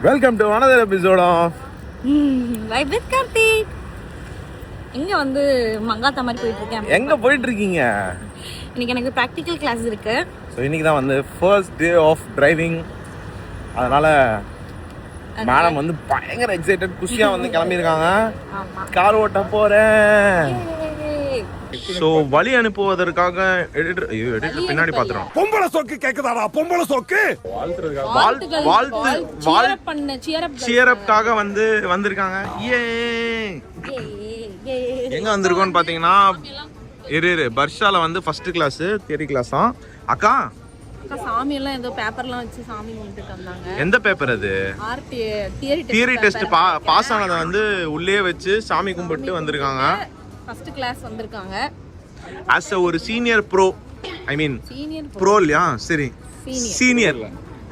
Welcome to another episode of Vibe with Karthik. இங்க வந்து மங்காத்தா மாதிரி போயிட்டு இருக்கேன். எங்க போயிட்டு இருக்கீங்க? இன்னைக்கு எனக்கு பிராக்டிகல் கிளாஸ் இருக்கு. ஸோ இன்னைக்கு தான் வந்து ஃபர்ஸ்ட் டே ஆஃப் டிரைவிங். அதனால மேடம் வந்து பயங்கர எக்ஸைட்டட் குஷியா வந்து கிளம்பியிருக்காங்க. கார் ஓட்ட போறேன். ஸோ வழி அனுப்புவதற்காக எடிட்டர் பின்னாடி பாத்துறோம். பொம்பளை சோக்கு கேக்குதாடா? பொம்பளை சோக்கு சியர் அப்காக வந்து வந்திருக்காங்க. ஏ எங்க வந்திருக்கோம்னு பாத்தீங்கன்னா பர்ஷால வந்து ஃபர்ஸ்ட் கிளாஸ் தியரி கிளாஸா. அக்கா சாமி எல்லாம் ஏதோ பேப்பர்லாம் வச்சு சாமி கும்பிட்டு வந்தாங்க. எந்த பேப்பர் அது? தியரி டெஸ்ட் பாஸ் ஆனதை வந்து உள்ளே வச்சு சாமி கும்பிட்டு வந்திருக்காங்க. ஃபர்ஸ்ட் கிளாஸ் வந்திருக்காங்க. as a ஒரு சீனியர் ப்ரோ, ஐ மீன் ப்ரோ இல்லையா? சரி, சீனியர்.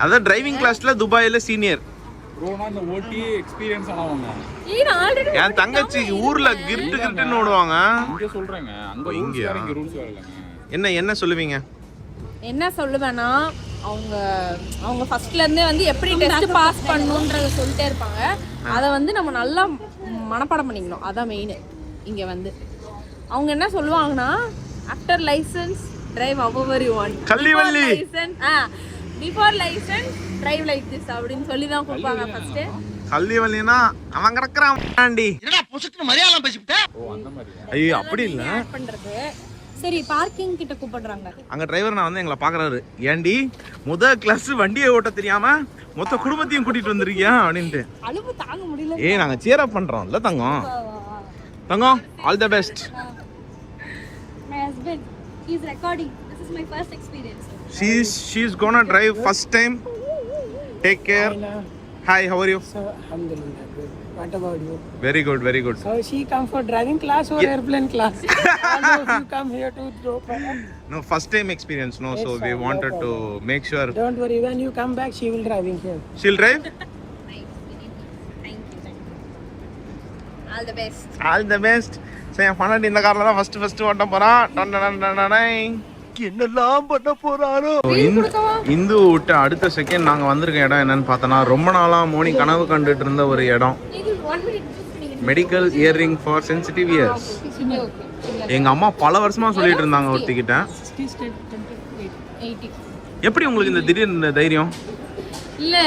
அதான் டிரைவிங் கிளாஸ்ல துபாயில சீனியர். ப்ரோனா இந்த ஓட்டி எக்ஸ்பீரியன்ஸ் ஆனவங்க. என் தங்கச்சி ஊர்ல கிர்ட்டுன்னு ஓடுவாங்க. இங்க சொல்றேங்க, அங்க இங்க ரூல்ஸ் வரலங்க. என்ன சொல்லுவீங்க? என்ன சொல்லுவேன்னா அவங்க ஃபர்ஸ்ட்ல இருந்தே வந்து எப்படி டெஸ்ட் பாஸ் பண்ணணும்ன்றத சொல்லிட்டே இருப்பாங்க. அதை வந்து நம்ம நல்லா மனப்பாடம் பண்ணிக்கணும். அதான் மெயின். இங்க வந்து அவங்க என்ன சொல்லுவாங்கன்னா, after license drive however you want. கல்லிவள்ளி before license drive like this அப்படின்னு சொல்லி தான் கொடுப்பாங்க ஃபர்ஸ்ட். கல்லிவள்ளினா அவன் கிடக்குறான். என்னடா பொசுக்கு மரியாதை பேசிட்டே. ஓ அந்த மாதிரி. ஐயோ அப்படி இல்ல பண்றது. சரி, பார்க்கிங் கிட்ட கூப்பிடுறாங்க. அங்க டிரைவர் நான் வந்து எங்களை பாக்குறாரு. ஏண்டி முத கிளாஸ் வண்டியை ஓட்ட தெரியாம மொத்த குடும்பத்தையும் கூட்டிட்டு வந்திருக்கியா அப்படின்ட்டு. அலுப்பு தாங்க முடியல. நாங்க சியர் அப் பண்றோம் இல்ல தங்கம். தங்கம், all the best. My husband, he's recording. This is my first experience. She's gonna drive first time. Take care. Hi, how are you? So, alhamdulillah, good. What about you? Very good, very good. So she come for driving class or airplane class? Although if you come here to drop her. No, first time experience, no. Yes, so sir, we no wanted to problem. make sure. Don't worry, when you come back, she will driving here. She'll drive? Thank you. All the best. All the best. சரி, என் பொண்டாட்டி இந்த கார்ல தான் first ஓட்ட போறான். என்னெல்லாம் பண்ண போறாரோ. இந்து விட்டு அடுத்த செகண்ட் நாங்க வந்திருக்க இடம் என்னன்னு பார்த்தோன்னா, ரொம்ப நாளா மோனி கனவு கண்டுட்டு இருந்த ஒரு இடம். Medical earring for sensitive ears. எங்க அம்மா பல வருஷமா சொல்லிட்டு இருந்தாங்க ஒருத்திக்கிட்ட. எப்படி உங்களுக்கு இந்த திடீர்னு தைரியம்? இல்ல,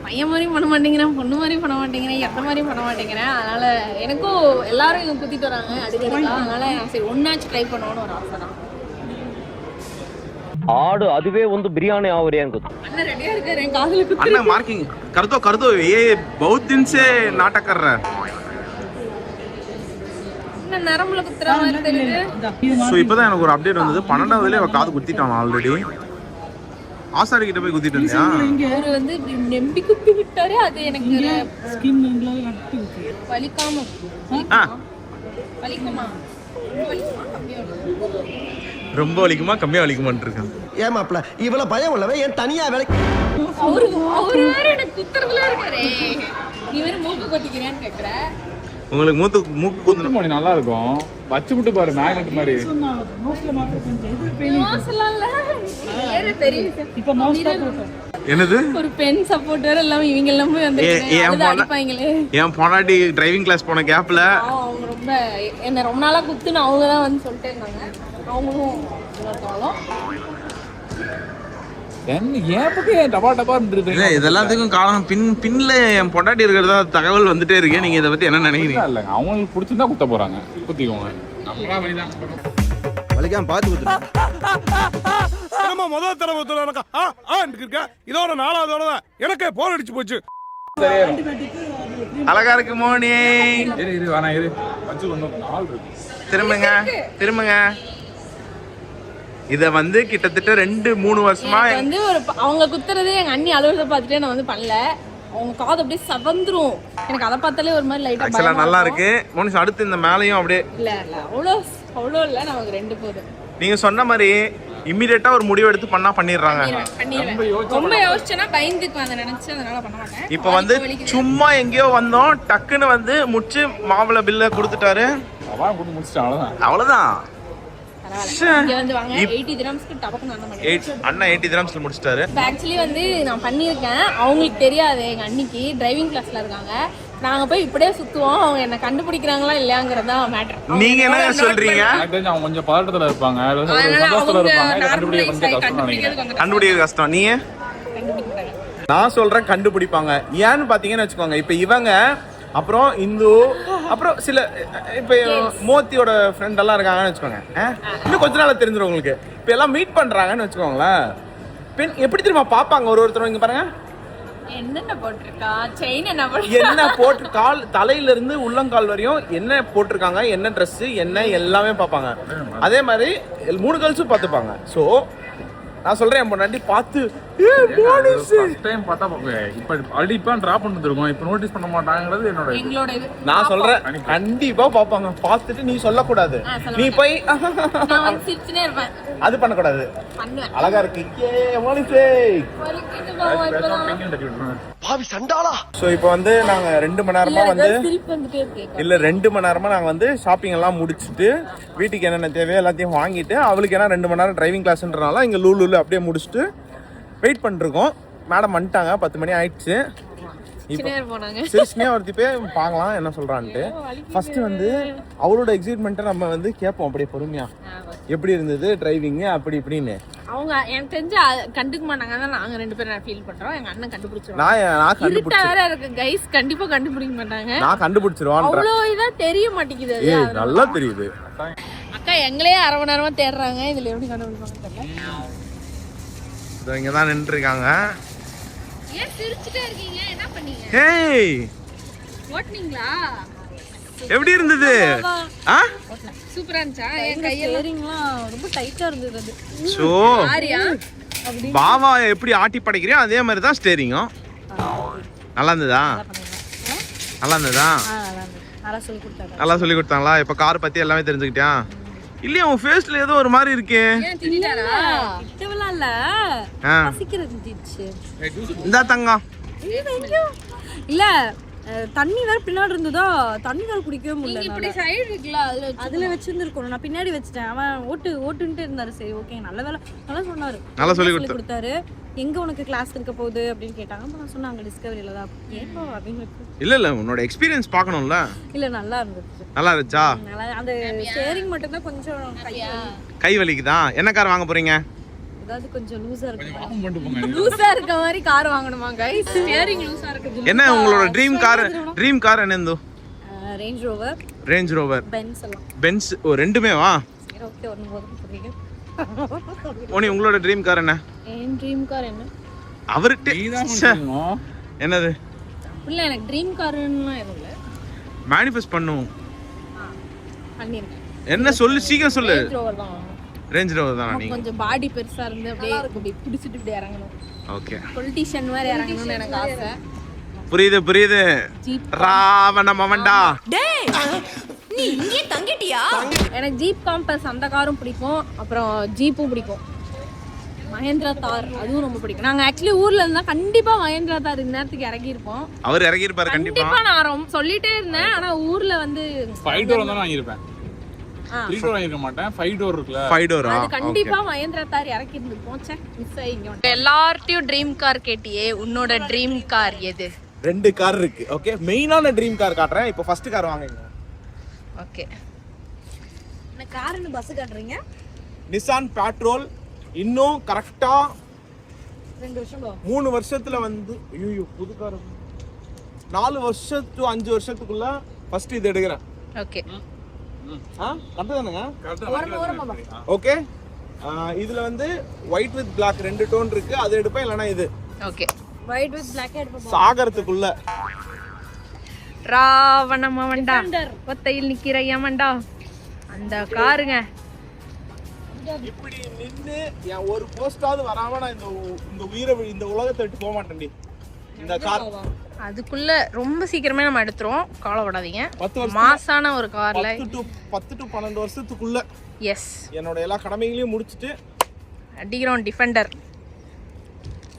பையன் மாதிரி பண்ண மாட்டேங்கிறேன், பொண்ணு மாதிரி பண்ண மாட்டேங்கிறேன், எத்த மாதிரி பண்ண மாட்டேங்கிறேன். அதனால எனக்கும் எல்லாரும் இங்க குத்திட்டு வராங்க அடிக்கடி. அதனால சரி ஒன்னாச்சு ட்ரை பண்ணணும்னு ஒரு ஆசை தான். ஆடு அதுவே வந்து பிரியாணி ஆவறியாங்க. அண்ணன் ரெடியா இருக்காரு என் காதுல குத்து. अन्ना मार्किंग कर दो ये बहुत दिन से नाटक कर रहा है. என்ன நரம்புல குத்துற மாதிரி தெரியுது. சோ இப்போதான் எனக்கு ஒரு அப்டேட் வந்தது. 12வதுல அவ காது குத்திட்டான் ஆல்ரெடி. ஆசாரி கிட்ட போய் குத்திட்டு இருந்தியா? அவரு வந்து இப்படி நெம்பி குத்தி விட்டாரு. அது எனக்கு Skin எல்லாம் கட்டி இருக்கு. வலிக்காம வலிக்குமா? ரொம்ப வலிக்குமா கம்மியா வலிக்குமான்னு இருக்கான். ஏமாப்ல இவ்வளவு பயம் உள்ளவன் ஏன் தனியா வேலைக்கு? அவரு வேற எனக்கு குத்துறதுல இருக்காரே. நீ வேற மூக்கு கொத்திக்கிறேன்னு கேக்குற. உங்களுக்கு மூக்கு குத்து மணி நல்லா இருக்கும். வச்சு விட்டு பாரு, மேக்னெட் மாதிரி. மோஸ்ட்ல மாத்திர கொஞ்சம் இது பெயின். மோஸ்ட்லாம் இல்ல. வேற தெரியுது. இப்ப மோஸ்ட்ல போறோம். என்னது? ஒரு பென் சப்போர்ட் வேற எல்லாம் இவங்க எல்லாம் போய் வந்துட்டாங்களே. என் பொண்டாட்டி டிரைவிங் கிளாஸ் போன கேப்ல அவங்க ரொம்ப என்ன ரொம்ப நாளா குத்துன்னு அவங்க தான் வந்து சொல்லிட்டே இருந்தாங்க. அவங்களும் இன்னொருத்தவங்களும் ஏன் பக்கம் டபா டபா இருந்துருது. இல்ல இதெல்லாத்துக்கும் காரணம் பின்ல என் பொண்டாட்டி இருக்கிறதா தகவல் வந்துட்டே இருக்கு. நீங்க இதை பத்தி என்ன நினைக்கிறீங்க? இல்ல அவங்களுக்கு பிடிச்சிருந்தா குத்த போறாங்க, குத்திக்கோங்க. நம்மளா வழிதான். வலிக்காம பாத்து குத்து. நம்ம முதல் தடவை இருக்க இதோட 4வது தான் எனக்கே போர் அடிச்சு போச்சு. அழகா இருக்கு மோனி. இரு வேணா இரு. வச்சு கொஞ்சம் நாள் இருக்கு. திரும்புங்க. இத வந்து கிட்டத்தட்ட 2-3 வருஷமா வந்து ஒரு அவங்க குத்துறதே எங்க அண்ணி அலுவலகத்தை பார்த்துட்டே நான் வந்து பண்ணல. அவங்க காது அப்படியே சவந்துரும். எனக்கு அதை பார்த்தாலே ஒரு மாதிரி லைட்டா ஆக்சுவலா நல்லா இருக்கு. மோனிஸ் அடுத்து இந்த மேலையும் அப்படியே இல்ல அவ்வளோ இல்ல. நமக்கு 2 போதும். நீங்க சொன்ன மாதிரி இமிடியேட்டா ஒரு முடிவு எடுத்து பண்ணிடுறாங்க. ரொம்ப யோசிச்சேன்னா பயந்துக்கு அதை நினைச்சு அதனால பண்ண மாட்டேன். இப்போ வந்து சும்மா எங்கேயோ வந்தோம், டக்குன்னு வந்து முடிச்சு மாவுல பில்ல கொடுத்துட்டாரு. அவன் கூட முடிச்சிட்டான். அவ்வளவுதான். இங்க வந்து வாங்க 80 dirhamsக்கு டபக்கு நான் பண்ணேன். அண்ணா 80 dirhamsல முடிச்சிட்டாரு. ஆக்சுவலி வந்து நான் பண்ணியிருக்கேன், அவங்களுக்கு தெரியாது. எங்க அன்னிக்கு டிரைவிங் கிளாஸ்ல இருக்காங்க, நாங்க போய் இப்படியே சுத்துவோம், அவங்க என்ன கண்டுபிடிக்கிறாங்களா இல்லையாங்கிறதா மேட்டர். நீங்க என்ன சொல்றீங்க? எனக்கு தெரிஞ்சு அவங்க கொஞ்சம் பதட்டத்துல இருப்பாங்க, அதனால சந்தோஷத்துல அவங்க இருப்பாங்க, நார்மலைஸ் கண்டுபிடிக்கிறது கொஞ்சம் கஷ்டம் நினைக்கிறேன். கண்டுபிடிக்கிறது கஷ்டம். நீங்க கண்டுபிடிக்க மாட்டாங்க. நான் சொல்றேன் கண்டுபிடிப்பாங்க. ஏன்னு பாத்தீங்கன்னு வச்சுக்கோங்க, இப்ப இவங்க அப்புறம் இந்து அப்புறம் சில இப்ப மோத்தியோட ஃப்ரெண்ட் எல்லாம் இருக்காங்கன்னு வச்சுக்கோங்க, இன்னும் கொஞ்ச நாள் தெரிஞ்சிடும் உங்களுக்கு. இப்ப எல்லாம் மீட் பண்றாங்கன்னு வச்சுக்கோங்களேன், பெண் எப்படி தெரியுமா பாப்பாங்க ஒருத்தர். இங்க பாருங்க என்னென்ன போட்டிருக்கா, செயின் என்ன என்ன போட்டு கால் தலையில இருந்து உள்ளங்கால் வரையும் என்ன போட்டிருக்காங்க, என்ன ட்ரெஸ், என்ன எல்லாமே பார்ப்பாங்க. அதே மாதிரி 3 கேர்ள்ஸும் பார்த்துப்பாங்க. ஸோ நான் சொல்றேன், என் பொண்டாட்டி பார்த்து ஃபர்ஸ்ட் டைம் பார்த்தா இப்ப அடிப்பா டிராப் பண்ணிட்டு இருக்கோம், இப்ப நோட்டீஸ் பண்ண மாட்டாங்கிறது என்னோட இது. எங்களோட இது. நான் சொல்றேன் கண்டிப்பா பார்ப்பாங்க. பார்த்துட்டு நீ சொல்லக்கூடாது, நீ போய் நான் வந்து சிரிச்சுனே இருப்பேன். அது பண்ணக்கூடாது. பண்ணுவேன். அழகா இருக்கு. வலிக்குது பாவம் இப்பதான். பெண்கள் தட்டி விட்டுருவேன். பாவி சண்டாளா. ஸோ இப்போ வந்து நாங்க 2 மணி நேரமா வந்து சிரிப்பு வந்துட்டே இருக்கு. இல்ல 2 மணி நேரமா நாங்க வந்து ஷாப்பிங் எல்லாம் முடிச்சுட்டு வீட்டுக்கு என்னென்ன தேவையோ எல்லாத்தையும் வாங்கிட்டு, அவளுக்கு ஏன்னா 2 மணி நேரம் டிரைவிங் கிளாஸ்ன்றனால இங்க லூலூல அப்படியே முடிச்சுட்டு வெயிட் பண்ணிருக்கோம். மேடம் வந்துட்டாங்க, 10 மணி ஆயிடுச்சு. சிரிச்சுனே ஒருத்தி போய் பார்க்கலாம் என்ன சொல்றான்ட்டு. ஃபர்ஸ்ட் வந்து அவளோட எக்ஸைட்மெண்ட்டை நம்ம வந்து கேட்போம் அப்படியே பொறுமையா, எப்படி இருந்தது டிரைவிங் அப்படி இப்படின்னு. அவங்க எனக்கு தெரிஞ்சு கண்டுக்க மாட்டாங்க, நாங்க 2 பேரும் ஃபீல் பண்றோம். எங்க அண்ணன் கண்டுபிடிச்சிருவாங்க. நான் கண்டுபிடிச்சேன் இருக்கு கைஸ், கண்டிப்பா கண்டுபிடிக்க மாட்டாங்க. நான் கண்டுபிடிச்சிருவான். அவ்வளோ இதா தெரிய மாட்டேங்குது. ஏய் நல்லா தெரியுது. அக்கா எங்களே அரை மணி நேரமா தேடுறாங்க, இதுல எப்படி கண்டுபிடிப்பாங்க தெரியல. இங்க தான் நின்று இருக்காங்க. ஏன் சிரிச்சிட்டே இருக்கீங்க, என்ன பண்ணீங்க? ஹேய் ஓட்டுனீங்களா? எப்படி இருந்தது? சூப்பரா இருந்துச்சா? என் கையெல்லாம் ரொம்ப டைட்டா இருந்தது. அது சோ பாவா எப்படி ஆட்டி படைக்கிறியோ அதே மாதிரி தான் ஸ்டேரிங்கும். நல்லா இருந்ததா? நல்லா இருந்ததா? நல்லா சொல்லி கொடுத்தாங்களா? இப்ப கார் பத்தி எல்லாமே தெரிஞ்சுக்கிட்டியா? இல்லையா உன் ஃபேஸ்ல ஏதோ ஒரு மாதிரி இருக்கே. இந்த தங்கம் இல்ல தண்ணி வேற பின்னாடி இருந்ததா, தண்ணி வேற குடிக்கவே முடியல. இப்படி சைடு இருக்குல்ல, அதுல வச்சிருந்துருக்கணும், நான் பின்னாடி வச்சிட்டேன். அவன் ஓட்டுன்ட்டு இருந்தாரு. சரி ஓகே, நல்ல வேலை, நல்லா சொன்னாரு, நல்லா சொல்லி கொடுத்தாரு. எங்க உனக்கு கிளாஸ் இருக்க போகுது அப்படின்னு கேட்டாங்க. நான் சொன்னேன் அங்க டிஸ்கவரியில தான். ஏப்பா அப்படின்னு. இல்ல உன்னோட எக்ஸ்பீரியன்ஸ் பார்க்கணும்ல. இல்ல நல்லா இருந்துச்சு. நல்லா இருந்துச்சா? அந்த ஸ்டீரிங் மட்டும் தான் கொஞ்சம் கை வலிக்குதா? என்ன கார் வாங்க போறீங்க? அதாவது கொஞ்சம் லூசா இருக்கு. லூசா இருக்க மாதிரி கார் வாங்கணுமா கைஸ்? ஸ்டியரிங் லூசா இருக்கு. என்ன உங்களோட ட்ரீம் கார் என்னது? ரேஞ்ச் ரோவர் பென்ஸ் எல்லாம். பென்ஸ் ஓ ரெண்டுமே வா. சரி ஓகே, ஒன்னு போதும் புரியுது. ஓனி உங்களோட ட்ரீம் கார் என்ன? என் ட்ரீம் கார் என்ன? அவர்கிட்ட என்னது? இல்ல எனக்கு ட்ரீம் கார்னா எதுவும் இல்ல. மேனிஃபெஸ்ட் பண்ணுவோம். பண்ணிருக்கேன். என்ன சொல்லு, சீக்கிரம் சொல்லு. ரேஞ்ச் ரோவர் தான். ரேஞ்ச் ரோவர் தானா நீங்க? கொஞ்சம் பாடி பெருசா இருந்து அப்படியே பிடிச்சிட்டு இப்படி இறங்கணும். ஓகே. பொலிட்டிஷியன் மாதிரி இறங்கணும்னு எனக்கு ஆசை. புரியுது. ராவண மவன்டா. டேய் நீ இங்கே தங்கிட்டியா? எனக்கு ஜீப் காம்பஸ் அந்த காரும் பிடிக்கும், அப்புறம் ஜீப்பும் பிடிக்கும். மஹேந்திரா தார் அதுவும் ரொம்ப பிடிக்கும். நாங்க ஆக்சுவலி ஊர்ல இருந்தா கண்டிப்பா மஹேந்திரா தார் இந்நேரத்துக்கு இறங்கி இருப்போம். அவர் இறங்கி இருப்பாரு கண்டிப்பா. நான் ரொம்ப சொல்லிட்டே இருந்தேன், ஆனா ஊர்ல வந்து 5 டோர் தான் வாங்கியிருப்பேன். 3 டோர் வாங்கிருக்க மாட்டேன். 5 டோர் இருக்குல்ல, 5 டோரா? அது கண்டிப்பா மஹேந்திரா தார் இறக்கி இருந்துப்போம். மிஸ் ஆயிங்க. எல்லார்ட்டையும் ட்ரீம் கார் கேட்டியே, உன்னோட ட்ரீம் கார் எது? 2 கார் இருக்கு. ஓகே, மெயினான ட்ரீம் கார் காட்டுறேன். இப்போ ஃபர்ஸ்ட் கார் வாங்குங்க. ஓகே. என்ன கார்னு பஸ் காட்றீங்க? Nissan petrol. இன்னும் கரெக்டா 2 வருஷம் 3 வருஷத்துல வந்து ஐயோ புது கார் 4 வருஷத்து 5 வருஷத்துக்குள்ள ஃபர்ஸ்ட் இது எடுக்கிறேன். ஓகே. கரெக்டானுங்க? ஓகே. இதுல வந்து ஒயிட் வித் பிளாக் 2 டோன் இருக்கு, அது எடுப்பேன். இல்லனா இது. ஓகே. ஒயிட் வித் பிளாக் எடுப்போம். சாகரத்துக்குள்ள ராவணமவன்டா ஒத்தையில் நிக்கிற யமன்டா அந்த காருங்க. இப்படி நின்னு என் ஒரு போஸ்டாவது வராம நான் இந்த உயிரை இந்த உலகத்தை விட்டு போக மாட்டேன்டி. இந்த கார் அதுக்குள்ள ரொம்ப சீக்கிரமே நம்ம எடுத்துறோம், கவலைப்படாதீங்க. மாசான ஒரு கார்ல 10 to 12 வருஷத்துக்குள்ள எஸ் என்னோட எல்லா கடமைகளையும் முடிச்சிட்டு அடிக்கிறோம். டிஃபெண்டர்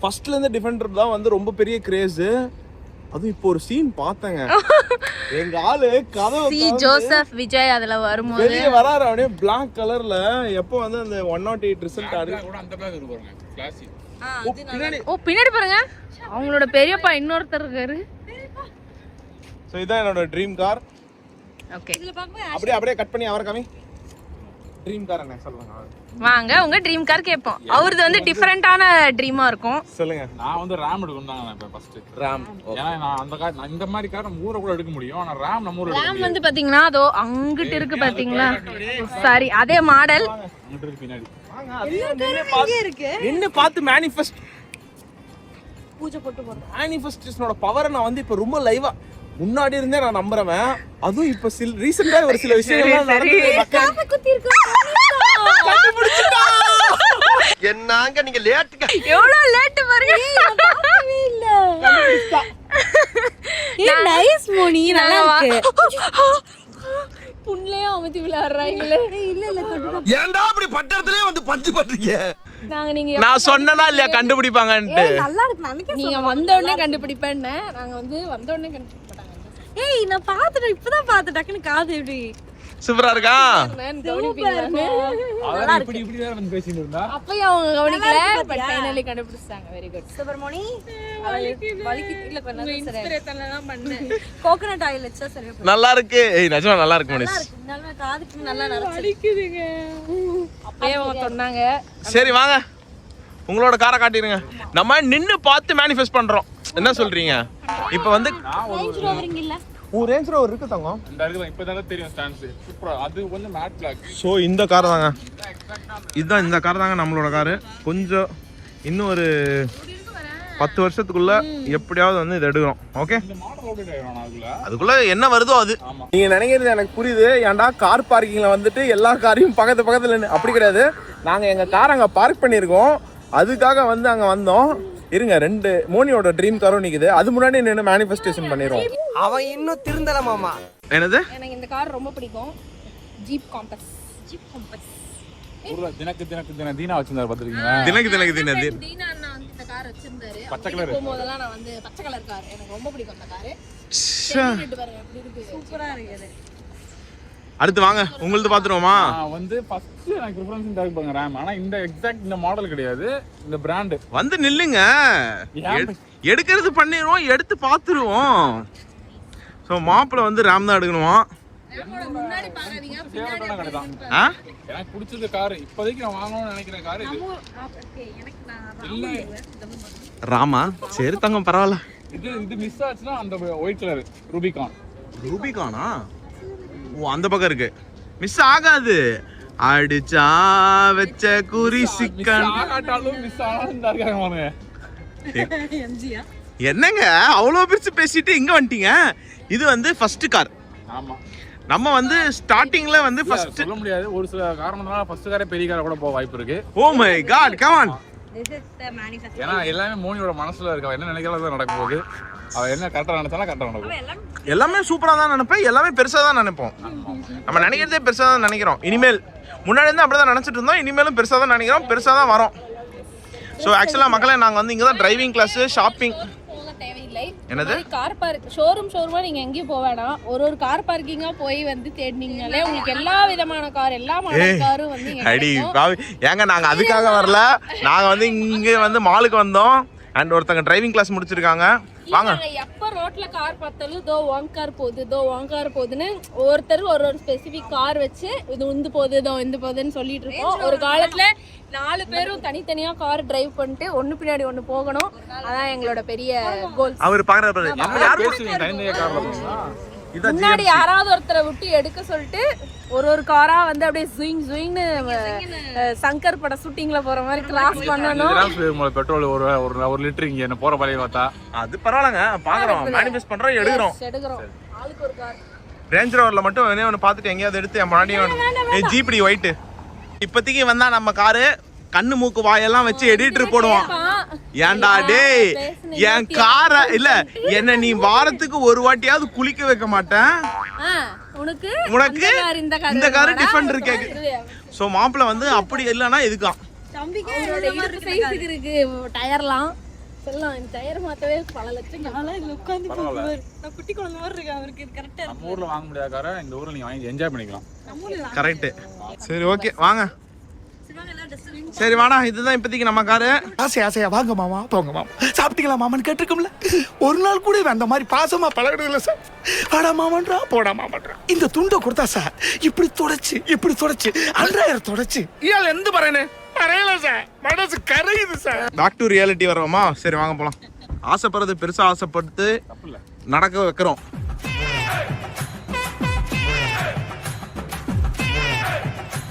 ஃபர்ஸ்ட்ல இருந்து டிஃபெண்டர் தான் வந்து ரொம்ப பெரிய கிரேஸ். அதுவும் இப்போ ஒரு சீன் பார்த்தேங்க. எங்க ஆளு கதவு சி ஜோசப் விஜய் அதுல வரும்போது வெளிய வராரு அப்படியே Black கலர்ல. எப்போ வந்து அந்த 108 ரிசல்ட் ஆடு கூட அந்த பிளாக் இருக்கு பாருங்க கிளாசிக். ஓ பின்னாடி பாருங்க அவங்களோட பெரியப்பா இன்னொருத்தர் இருக்காரு. சோ இதான் என்னோட ட்ரீம் கார். ஓகே அப்படியே கட் பண்ணி அவரை காமி. ட்ரீம் கார் என்ன சொல்லுங்க. வாங்க உங்க ட்ரீம் கார் கேட்போம். அவரது வந்து டிஃபரெண்டான ட்ரீமா இருக்கும். சொல்லுங்க. நான் வந்து RAM எடுக்கணும் தான் நான் ஃபர்ஸ்ட். RAM. ஏன்னா நான் அந்த கார் இந்த மாதிரி கார் நம்ம ஊரை கூட எடுக்க முடியும். ஆனா RAM நம்ம ஊர்ல RAM வந்து பாத்தீங்கன்னா அதோ அங்கிட்டு இருக்கு பாத்தீங்களா. சாரி அதே மாடல். அங்கிட்டு இருக்கு பின்னாடி. என்ன பார்த்து மேனிஃபெஸ்ட் பூஜை போட்டு போறோம். மேனிஃபெஸ்டேஷனோட பவரை நான் வந்து இப்ப ரொம்ப லைவா முன்னாடி இருந்தே நான் நம்புறேன். அதுவும் இப்ப ரீசெண்டா ஒரு சில விஷயங்கள்லாம் நடந்து என்னங்க நீங்க லேட்டுங்க. எவ்வளவு லேட் பாருங்க. இல்ல ஏ நைஸ் மோனி நல்லா இருக்கு. புண்ணையும் அமத்தி விளையாடுறாங்களே. இல்ல இல்ல கண்டிப்பா ஏன்டா அப்படி பட்டறதுலயே வந்து பஞ்சு பண்றீங்க? நாங்க நீங்க நான் சொன்னனா இல்லையா கண்டுபிடிப்பாங்கன்ட்டு. நல்லா இருக்கு நினைக்க. நீங்க வந்த உடனே கண்டுபிடிப்பேன்னு நாங்க வந்து வந்த உடனே கண்டுபிடிக்க மாட்டாங்க. ஏய் நான் பாத்துட்டேன் இப்பதான் பாத்து டக்குனு காது எப்படி சூப்பரா இருக்கா? அதான் இப்படி வேற வந்து பேசிட்டு இருந்தா அப்பயும் அவங்க கவனிக்கல. பட் ஃபைனலி கண்டுபிடிச்சாங்க. Very good. சுப்ரமணி வலிக்கு இல்ல கொஞ்சம் இன்ஸ்பிரேஷன்ல தான் பண்ணேன். கோகனட் ஆயில் வச்சா சரியா போயிடும். நல்லா இருக்கு. ஏய் நிஜமா நல்லா இருக்கு மனிஷ். நல்லா காதுக்கு நல்லா நரச்சு. வலிக்குதுங்க. அப்பயே அவங்க சொன்னாங்க. சரி வாங்க உங்களோட காரை காட்டிடுங்க. நம்ம நின்னு பார்த்து மேனிஃபெஸ்ட் பண்றோம். என்ன சொல்றீங்க? இப்போ வந்து ரேஞ்ச் ரோவரிங் இல்ல ஒரு ரேஞ்ச் ரோவர் இருக்கு தங்கம். இந்த இருக்கு இப்பதான் தெரியும் ஸ்டாண்ட்ஸ். சூப்பரா அது கொஞ்சம் மேட் பிளாக். ஸோ இந்த கார் தாங்க. இதுதான் இந்த கார் தாங்க நம்மளோட காரு. கொஞ்சம் இன்னும் ஒரு 10 வருஷத்துக்குள்ள எப்படியாவது வந்து இதை எடுக்கிறோம். ஓகே இந்த மாடல் அப்டேட் ஆயிரும் அதுக்குள்ள. அதுக்குள்ள என்ன வருதோ அது. நீங்க நினைக்கிறது எனக்கு புரியுது. ஏன்டா கார் பார்க்கிங்ல வந்துட்டு எல்லா காரையும் பக்கத்துல அப்படி கிடையாது. நாங்க எங்க கார் அங்க பார்க் பண்ணிருக்கோம். அதுக்காக வந்து அங்க வந்தோம். இருங்க 2 மோனியோட ட்ரீம் காரும் நிக்குது. அது முன்னாடி நின்று மேனிஃபெஸ்டேஷன் பண்ணிடுவோம். அவன் இன்னும் திருந்தல மாமா. என்னது? எனக்கு இந்த கார் ரொம்ப பிடிக்கும். Jeep Compass. ஊர்ல தினக்கு தீனா வச்சிருந்தாரு பாத்துறீங்களா? தினக்கு தீனா அண்ணா வந்து இந்த கார் வச்சிருந்தாரு. பச்சை கலர். போகும்போதெல்லாம் நான் வந்து பச்சை கலர் கார் எனக்கு ரொம்ப பிடிக்கும் அந்த கார். பாருங்க எப்படி இருக்கு. சூப்பரா இருக்கு. அடுத்து வாங்க உங்களது பாத்துருவோமா? நான் வந்து ஃபர்ஸ்ட் எனக்கு ப்ரிஃபரன்ஸ் இந்த பாருங்க RAM. ஆனா இந்த எக்ஸாக்ட் இந்த மாடல் கிடையாது. இந்த பிராண்ட். வந்து நில்லுங்க. எடுக்கிறது பண்ணிடுவோம். எடுத்து பாத்துருவோம். ஸோ மாப்பிள்ள வந்து RAM தான் எடுக்கணுமா? முன்னாடி பாக்காதீங்க. சேவட்டான கடை தான். ஆ? எனக்கு பிடிச்சது கார் இப்போதைக்கு நான் வாங்கணும்னு நினைக்கிற கார் இது. எனக்கு நான் இல்ல ராமா சரி தங்கம் பரவாயில்ல. இது மிஸ் ஆச்சுன்னா அந்த ஒயிட் கலர் ரூபிகான். ரூபிகானா? ஓ அந்த பக்கம் இருக்கு. மிஸ் ஆகாது. அடிச்சா வச்ச குறி சிக்கன். ஆகாட்டாலும் மிஸ் ஆனாலும் இந்த இருக்காங்க. என்னங்க அவ்வளோ பிரிச்சு பேசிட்டு இங்க வந்துட்டீங்க. இது வந்து ஃபர்ஸ்ட் கார். ஆமா நம்ம வந்து ஸ்டார்டிங்ல வந்து ஃபர்ஸ்ட் சொல்ல முடியாது. ஒரு சில காரணத்தினால ஃபர்ஸ்ட் காரே பெரிய கார கூட போக வாய்ப்பு இருக்கு. Oh my God come on. This is the manifestation. ஏன்னா எல்லாமே மோனியோட மனசுல இருக்கு. அவ என்ன நினைக்கிறதா நடக்க போகுது. அவ என்ன கரெக்டா நினைச்சாலும் கரெக்டா நடக்கும். எல்லாமே சூப்பரா தான் நினைப்பேன். எல்லாமே பெருசா தான் நினைப்போம். நம்ம நினைக்கிறதே பெருசா தான் நினைக்கிறோம். இனிமேல் முன்னாடி இருந்து அப்படிதான் நினைச்சிட்டு இருந்தோம். இனிமேலும் பெருசா தான் நினைக்கிறோம். பெருசா தான் வரோம். ஸோ ஆக்சுவலா மக்களே நாங்க வந்து இங்க தான் டிரைவிங் கிளாஸ் ஷாப்பிங் தேவையில்லை. என்னது? கார் பார்க் ஷோரூமா நீங்க எங்கேயும் போக வேணாம். ஒரு கார் பார்க்கிங்கா போய் வந்து தேடினீங்கனாலே உங்களுக்கு எல்லா விதமான கார் எல்லா மாடல் காரும் வந்து இங்க அடி கிடைக்கும். பாவி ஏங்க நாங்க அதுக்காக வரல. நாங்க வந்து இங்க வந்து மாலுக்கு வந்தோம். அண்ட் ஒருத்தங்க டிரைவிங் கிளாஸ் முடிச்சிருக்காங்க. வாங்க. நாங்க எப்ப ரோட்ல கார் பார்த்தாலும் தோ ஒன் கார் போகுதுன்னு ஒருத்தர் ஒரு ஸ்பெசிபிக் கார் வச்சு இது உந்து போகுது இதோ இந்த போகுதுன்னு சொல்லிட்டு இருக்கோம். ஒரு காலத்துல 4 பேரும் தனித்தனியா கார் டிரைவ் பண்ணிட்டு ஒண்ணு பின்னாடி ஒண்ணு போகணும். அதான் எங்களோட பெரிய கோல். அவர் பாக்குறாரு. நம்ம யார் பேசுவீங்க தனித்தனியா கார்ல போனா? முன்னாடி யாராவது ஒருத்தரை விட்டு எடுக்க சொல்லிட்டு ஒரு காரா வந்து அப்படியே ஜுயிங்னு சங்கர் பட ஷூட்டிங்ல போற மாதிரி கிராஸ் பண்ணனும். பெட்ரோல் ஒரு லிட்டர் இங்க என்ன போற பழைய பார்த்தா அது பரவாயில்லங்க. பாக்குறோம் மேனிஃபெஸ்ட் பண்றோம் எடுக்கிறோம். ஆளுக்கு ஒரு கார். ரேஞ்ச் ரோவர்ல மட்டும் வேணே ஒன்று பார்த்துட்டு எங்கேயாவது எடுத்து என் முன்னாடி ஜீப்டி ஒயிட். இப்போதைக்கு வந்தா நம்ம காரு கண்ணு மூக்கு வாயெல்லாம் வச்சு எடிட்டர் போடுவான். ஏன்டா டேய் என் கார இல்ல என்ன நீ வாரத்துக்கு ஒரு வாட்டியாவது குளிக்க வைக்க மாட்டேன். உனக்கு இந்த காரு டிஃபரெண்ட் இருக்கு. சோ மாப்பிள்ள வந்து அப்படி இல்லனா இதுக்கான் தம்பிக்கு இருக்கு டயர்லாம். சொல்லலாம் இந்த டயர் மாத்தவே பல லட்சம் நாளா இதுல உட்கார்ந்து போவாரு. நான் குட்டி குழந்தை மாதிரி இருக்கேன் அவருக்கு இது கரெக்டா இருக்கு. நம்ம ஊர்ல வாங்க முடியாத காரை இந்த ஊர்ல நீங்க வாங்கி என்ஜாய் பண்ணிக்கலாம். நம்ம ஊர்ல கரெக்ட். சரி ஓகே வாங்க. சரி வாடா, இதுதான் இப்போதைக்கு நம்ம காரு. ஆசையா வாங்க மாமா, போங்க மாமா. சாப்பிட்டீங்களா மாமான்னு கேட்டிருக்கோம்ல. ஒரு நாள் கூட அந்த மாதிரி பாசமா பழகினது இல்லை சார். வாடா மாமன்றா, போடா மாமன்றா. இந்த துண்டை கொடுத்தா சார் இப்படி தொடச்சு அன்றாயிரம் தொடச்சு இயால் எந்த பறையனே பறையல சார், மனசு கரையுது சார். பேக் டு ரியாலிட்டி வரோமா? சரி வாங்க போலாம். ஆசைப்படுறது பெருசா ஆசைப்பட்டு நடக்க வைக்கிறோம்.